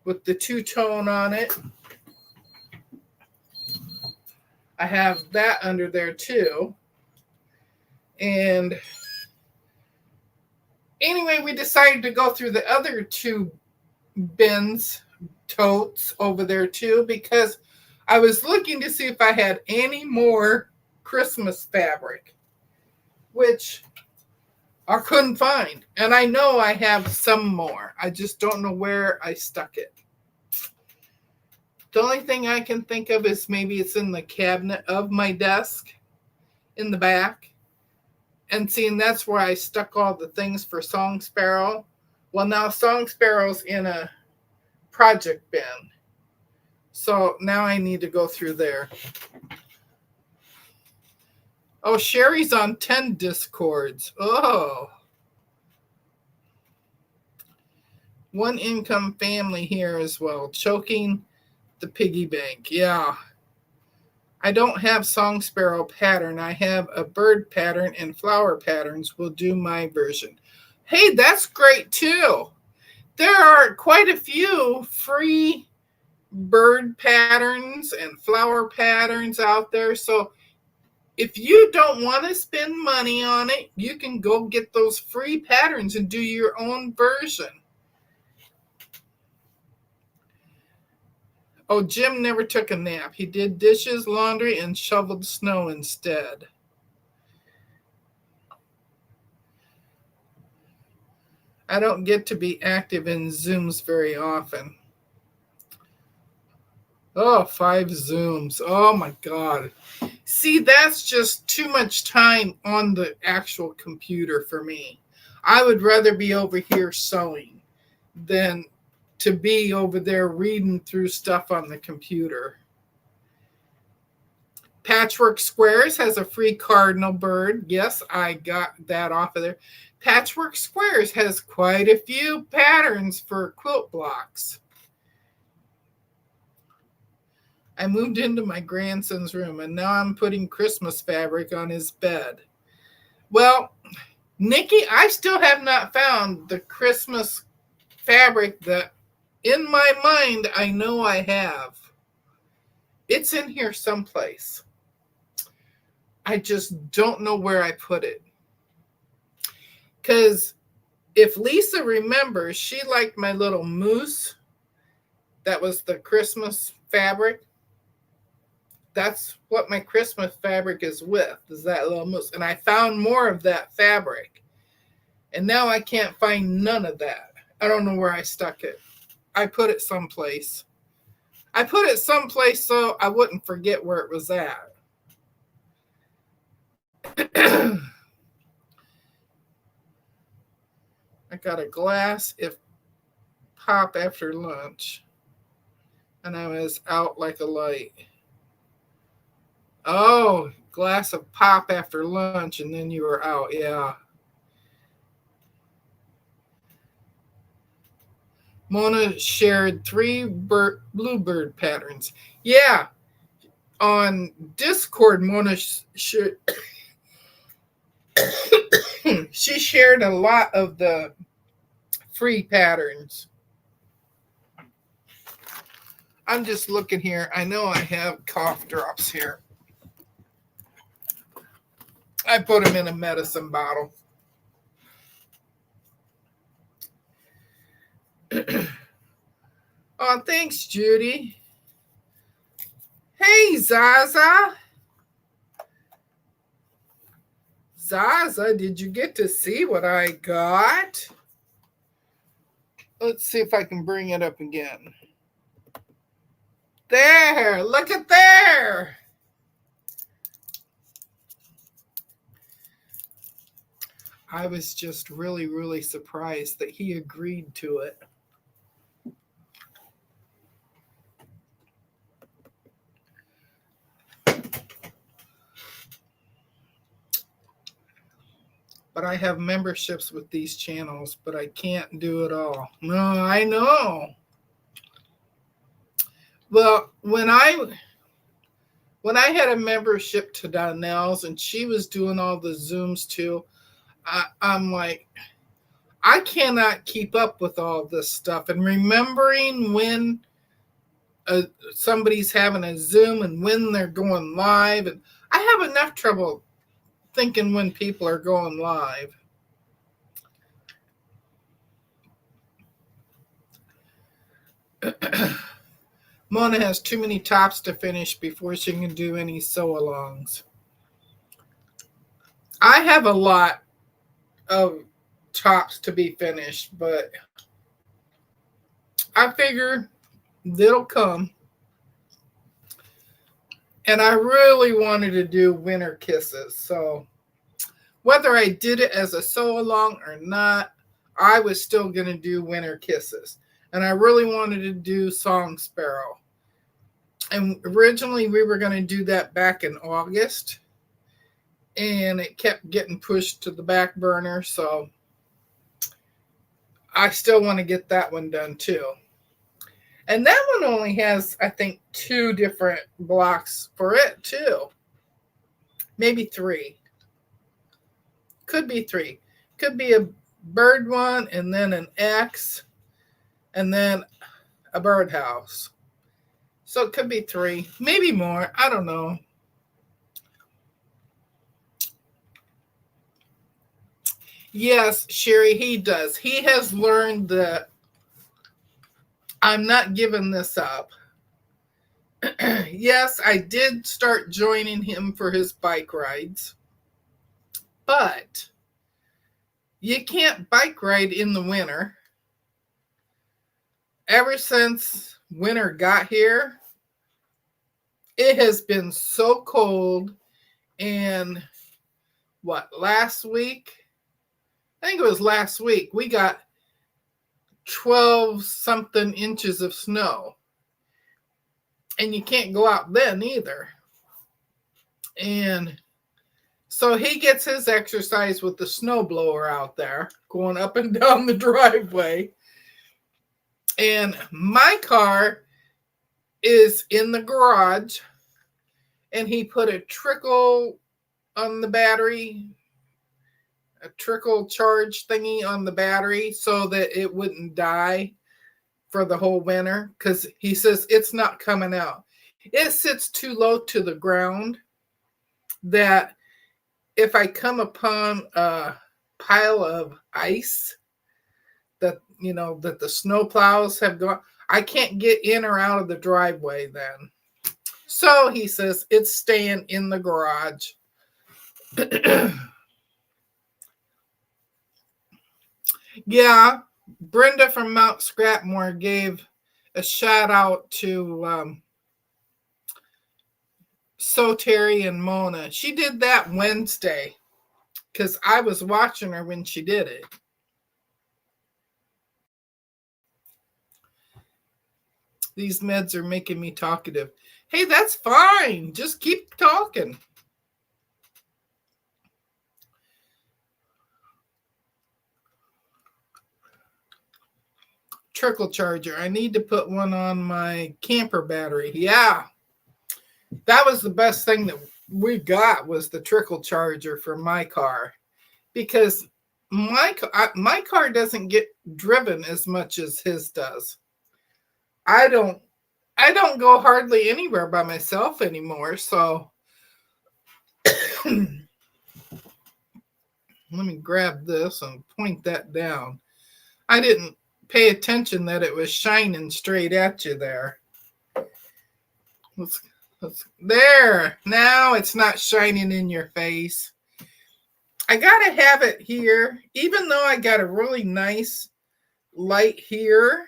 with the 2-tone on it. I have that under there too. And anyway, we decided to go through the other 2 bins, totes over there too, because I was looking to see if I had any more Christmas fabric, which I couldn't find. And I know I have some more. I just don't know where I stuck it. The only thing I can think of is maybe it's in the cabinet of my desk in the back. And seeing that's where I stuck all the things for Song Sparrow. Well, now Song Sparrow's in a project bin. So now I need to go through there. Oh, Sherry's on 10 discords. Oh. One income family here as well. Choking the piggy bank. Yeah. I don't have Song Sparrow pattern. I have a bird pattern, and flower patterns will do my version. Hey, that's great too. There are quite a few free bird patterns and flower patterns out there. So if you don't want to spend money on it, you can go get those free patterns and do your own version. Oh, Jim never took a nap. He did dishes, laundry, and shoveled snow instead. I don't get to be active in Zooms very often. Oh, 5 Zooms. Oh my God. See, that's just too much time on the actual computer for me. I would rather be over here sewing than to be over there reading through stuff on the computer. Patchwork Squares has a free cardinal bird. Yes, I got that off of there. Patchwork Squares has quite a few patterns for quilt blocks. I moved into my grandson's room, and now I'm putting Christmas fabric on his bed. Well, Nikki, I still have not found the Christmas fabric that in my mind I know I have. It's in here someplace. I just don't know where I put it. Because if Lisa remembers, she liked my little moose. That was the Christmas fabric. That's what my Christmas fabric is with, is that little moose. And I found more of that fabric. And now I can't find none of that. I don't know where I stuck it. I put it someplace. I put it someplace so I wouldn't forget where it was at. I got a glass of pop after lunch, and I was out like a light. Oh, glass of pop after lunch, and then you were out. Yeah. Mona shared three bluebird patterns. Yeah, on Discord, Mona she shared a lot of the free patterns. I'm just looking here. I know I have cough drops here. I put them in a medicine bottle. Oh, thanks, Judy. Hey, Zaza. Zaza, did you get to see what I got? Let's see if I can bring it up again. There, look at there. I was just really, really surprised that he agreed to it. But I have memberships with these channels, but I can't do it all. No, I know. Well, when I had a membership to Donnell's and she was doing all the Zooms too, I'm like, I cannot keep up with all this stuff. And remembering when somebody's having a Zoom and when they're going live, and I have enough trouble thinking when people are going live. Mona has too many tops to finish before she can do any sew-alongs. I have a lot of tops to be finished, but I figure they'll come. And I really wanted to do winter kisses. So whether I did it as a sew-along or not, I was still going to do winter kisses. And I really wanted to do Song Sparrow. And originally we were going to do that back in August. And it kept getting pushed to the back burner. So I still want to get that one done too. And that one only has, I think, 2 different blocks for it too. Maybe 3. Could be 3. Could be a bird one and then an X and then a birdhouse. So it could be 3, maybe more. I don't know. Yes, Sherry, he does. He has learned that I'm not giving this up. Yes, I did start joining him for his bike rides. But you can't bike ride in the winter. Ever since winter got here, it has been so cold. And last week? I think it was last week. We got 12 something inches of snow. And you can't go out then either. And so he gets his exercise with the snowblower out there, going up and down the driveway. And my car is in the garage, and he put a trickle on the battery, a trickle charge thingy on the battery so that it wouldn't die for the whole winter, because he says it's not coming out. It sits too low to the ground that if I come upon a pile of ice that the snow plows have gone, I can't get in or out of the driveway then. So he says it's staying in the garage. Yeah, Brenda from Mount Scrapmore gave a shout out to So Terry and Mona. She did that Wednesday because I was watching her when she did it. These meds are making me talkative. Hey, that's fine. Just keep talking. Trickle charger. I need to put one on my camper battery. Yeah. That was the best thing that we got, was the trickle charger for my car, because my car doesn't get driven as much as his does. I don't go hardly anywhere by myself anymore, so let me grab this and point that down. I didn't pay attention that it was shining straight at you there. There. Now it's not shining in your face. I gotta have it here, even though I got a really nice light here.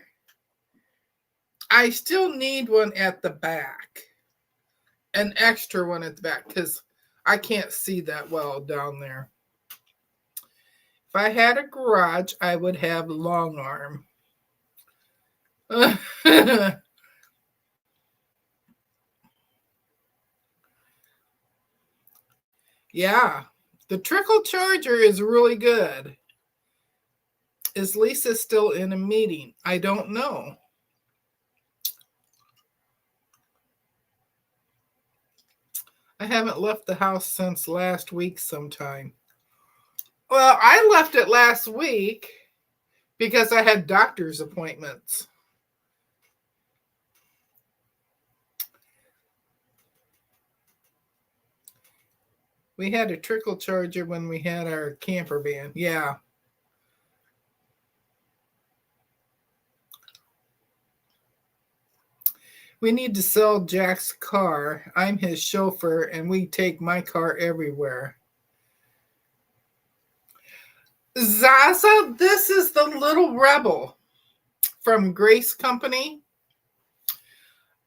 I still need one at the back, an extra one at the back, because I can't see that well down there. If I had a garage, I would have long arm. Yeah, the trickle charger is really good. Is Lisa still in a meeting? I don't know. I haven't left the house since last week sometime. Well, I left it last week because I had doctor's appointments. We had a trickle charger when we had our camper van. Yeah. We need to sell Jack's car. I'm his chauffeur, and we take my car everywhere. Zaza, this is the little rebel from Grace Company.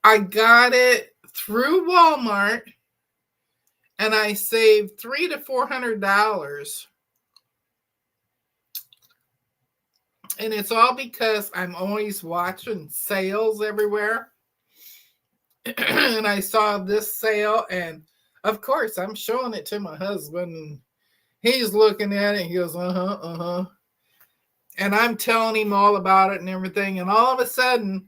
I got it through Walmart, and I saved $300 to $400. And it's all because I'm always watching sales everywhere. And I saw this sale, and of course I'm showing it to my husband, and he's looking at it. He goes, uh-huh. And I'm telling him all about it and everything. And all of a sudden,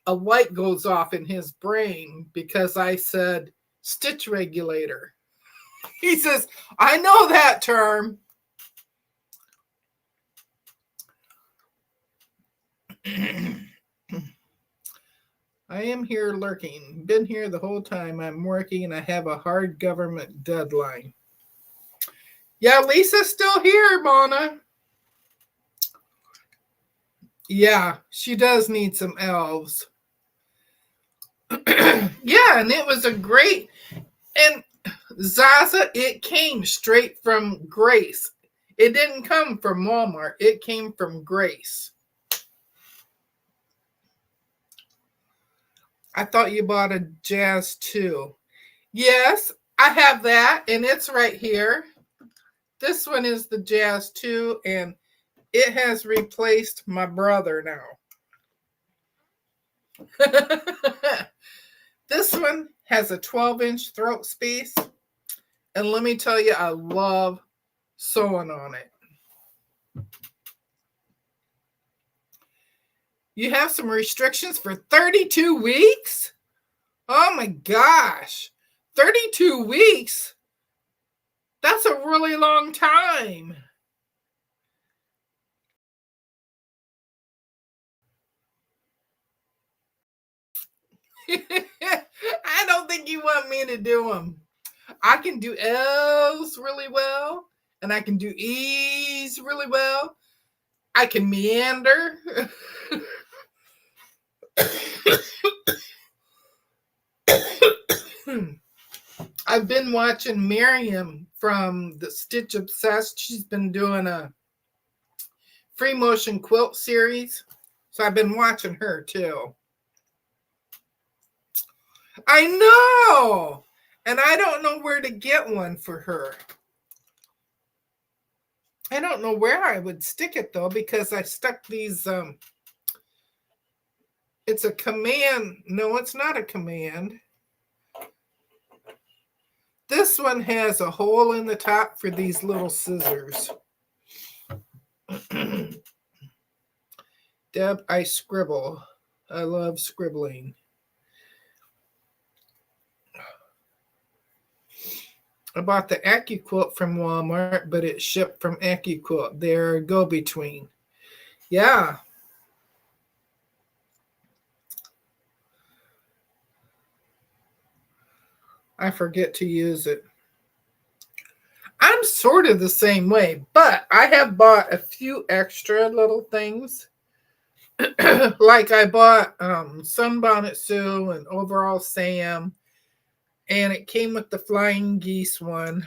a light goes off in his brain because I said stitch regulator. He says, I know that term. I am here lurking. Been here the whole time. I'm working and I have a hard government deadline. Yeah, Lisa's still here, Mona. Yeah, she does need some elves. Yeah, and it was a great, and Zaza, it came straight from Grace. It didn't come from Walmart. It came from Grace. I thought you bought a Jazz too. Yes, I have that, and it's right here. This one is the Jazz 2, and it has replaced my brother now. This one has a 12-inch throat space, and let me tell you, I love sewing on it. You have some restrictions for 32 weeks? Oh my gosh. 32 weeks? That's a really long time. I don't think you want me to do them. I can do L's really well, and I can do E's really well. I can meander. I've been watching Miriam from the Stitch Obsessed. She's been doing a free motion quilt series. So I've been watching her too. I know. And I don't know where to get one for her. I don't know where I would stick it though, because I stuck these It's a command. No, it's not a command. This one has a hole in the top for these little scissors. Deb, I scribble. I love scribbling. I bought the AccuQuilt from Walmart, but it shipped from AccuQuilt. They're go-between. Yeah. I forget to use it. I'm sort of the same way, but I have bought a few extra little things. Like I bought Sunbonnet Sue and Overall Sam, and it came with the Flying Geese one.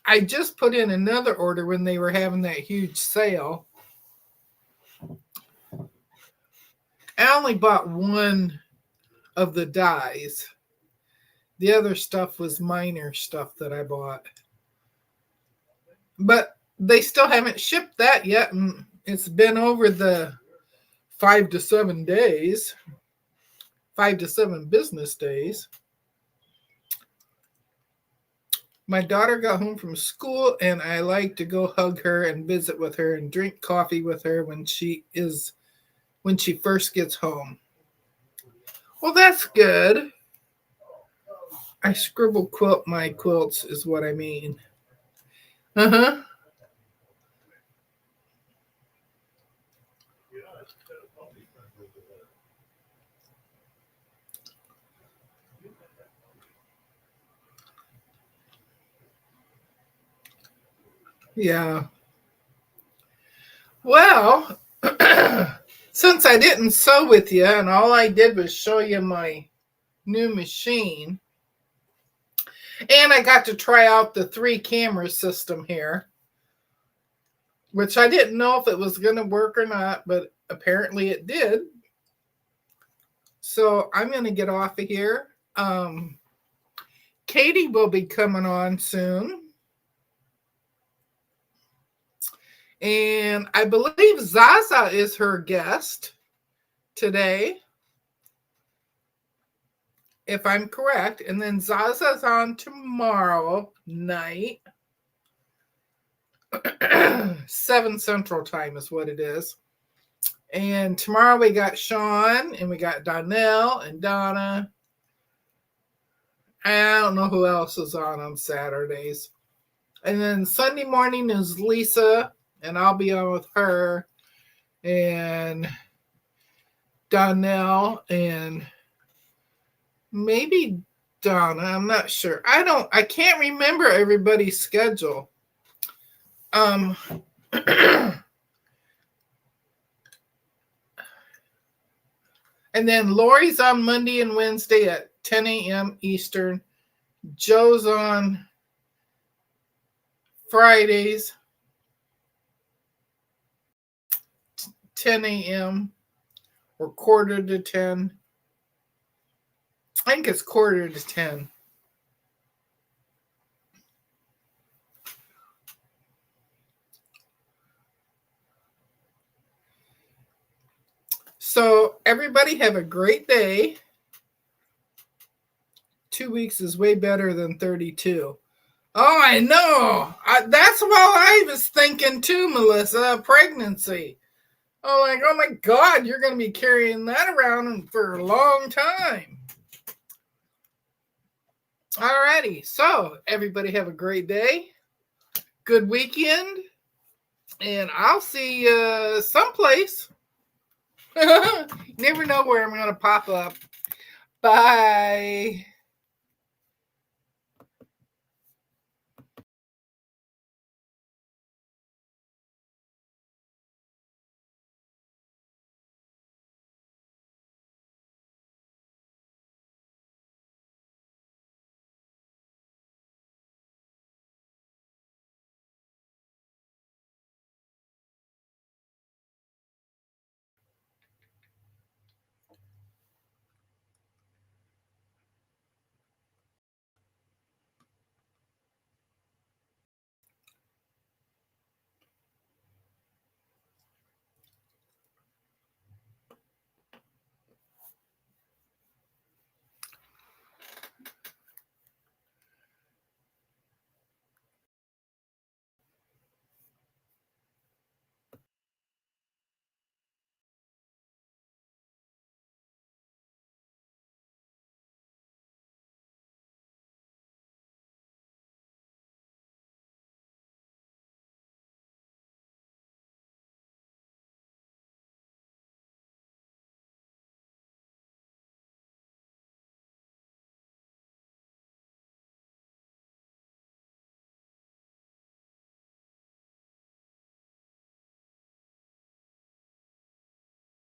I just put in another order when they were having that huge sale. I only bought one of the dies. The other stuff was minor stuff that I bought. But they still haven't shipped that yet, and it's been over the 5 to 7 days. 5 to 7 business days. My daughter got home from school, and I like to go hug her and visit with her and drink coffee with her when she first gets home. Well, that's good. I scribble quilt my quilts is what I mean. Uh-huh. Yeah. Well, since I didn't sew with you and all I did was show you my new machine, and I got to try out the 3-camera system here, which I didn't know if it was going to work or not, but apparently it did. So I'm going to get off of here. Katie will be coming on soon. And I believe Zaza is her guest today, if I'm correct. And then Zaza's on tomorrow night. 7 Central Time is what it is. And tomorrow we got Sean, and we got Donnell and Donna. I don't know who else is on Saturdays. And then Sunday morning is Lisa, and I'll be on with her and Donnell and maybe Donna. I'm not sure. I can't remember everybody's schedule. And then Lori's on Monday and Wednesday at 10 a.m. Eastern. Joe's on Fridays, 10 a.m. or quarter to 10. I think it's quarter to 10. So everybody have a great day. 2 weeks is way better than 32. Oh, I know. That's what I was thinking too, Melissa. Pregnancy. Oh, like, oh my God, you're going to be carrying that around for a long time. Alrighty. So everybody have a great day. Good weekend. And I'll see you someplace. Never know where I'm going to pop up. Bye.